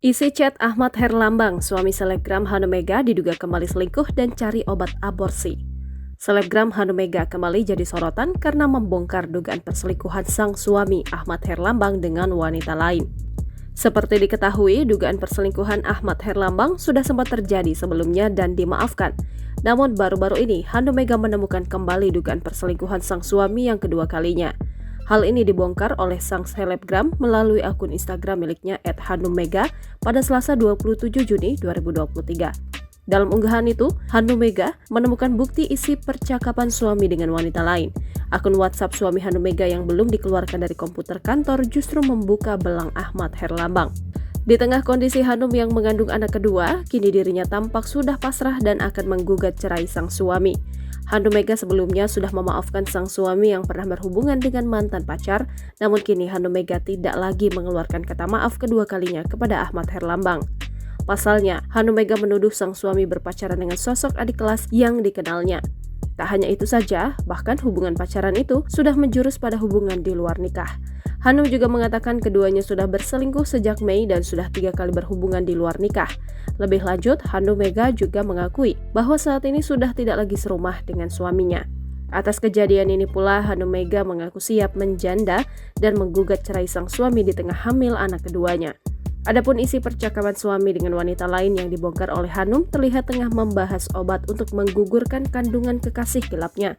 Isi chat Ahmad Herlambang, suami selebgram Hanum Mega diduga kembali selingkuh dan cari obat aborsi. Selebgram Hanum Mega kembali jadi sorotan karena membongkar dugaan perselingkuhan sang suami Ahmad Herlambang dengan wanita lain. Seperti diketahui, dugaan perselingkuhan Ahmad Herlambang sudah sempat terjadi sebelumnya dan dimaafkan. Namun baru-baru ini Hanum Mega menemukan kembali dugaan perselingkuhan sang suami yang kedua kalinya. Hal ini dibongkar oleh sang selebgram melalui akun Instagram miliknya @hanum_mega pada Selasa 27 Juni 2023. Dalam unggahan itu, Hanum Mega menemukan bukti isi percakapan suami dengan wanita lain. Akun WhatsApp suami Hanum Mega yang belum dikeluarkan dari komputer kantor justru membuka belang Ahmad Herlambang. Di tengah kondisi Hanum yang mengandung anak kedua, kini dirinya tampak sudah pasrah dan akan menggugat cerai sang suami. Hanum Mega sebelumnya sudah memaafkan sang suami yang pernah berhubungan dengan mantan pacar, namun kini Hanum Mega tidak lagi mengeluarkan kata maaf kedua kalinya kepada Ahmad Herlambang. Pasalnya, Hanum Mega menuduh sang suami berpacaran dengan sosok adik kelas yang dikenalnya. Tak hanya itu saja, bahkan hubungan pacaran itu sudah menjurus pada hubungan di luar nikah. Hanum juga mengatakan keduanya sudah berselingkuh sejak Mei dan sudah 3 kali berhubungan di luar nikah. Lebih lanjut, Hanum Mega juga mengakui bahwa saat ini sudah tidak lagi serumah dengan suaminya. Atas kejadian ini pula, Hanum Mega mengaku siap menjanda dan menggugat cerai sang suami di tengah hamil anak keduanya. Adapun isi percakapan suami dengan wanita lain yang dibongkar oleh Hanum terlihat tengah membahas obat untuk menggugurkan kandungan kekasih gelapnya.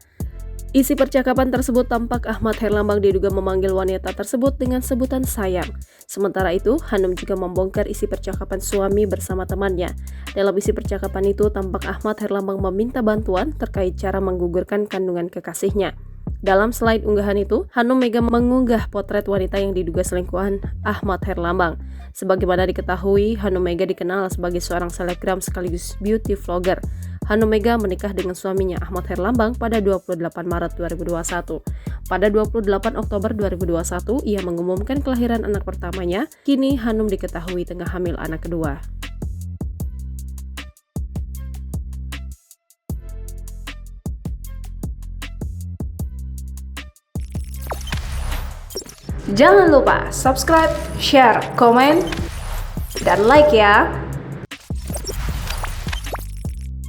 Isi percakapan tersebut tampak Ahmad Herlambang diduga memanggil wanita tersebut dengan sebutan sayang. Sementara itu, Hanum juga membongkar isi percakapan suami bersama temannya. Dalam isi percakapan itu, tampak Ahmad Herlambang meminta bantuan terkait cara menggugurkan kandungan kekasihnya. Dalam slide unggahan itu, Hanum Mega mengunggah potret wanita yang diduga selingkuhan Ahmad Herlambang. Sebagaimana diketahui, Hanum Mega dikenal sebagai seorang selebgram sekaligus beauty vlogger. Hanum Mega menikah dengan suaminya Ahmad Herlambang pada 28 Maret 2021. Pada 28 Oktober 2021, ia mengumumkan kelahiran anak pertamanya. Kini Hanum diketahui tengah hamil anak kedua. Jangan lupa subscribe, share, komen, dan like ya!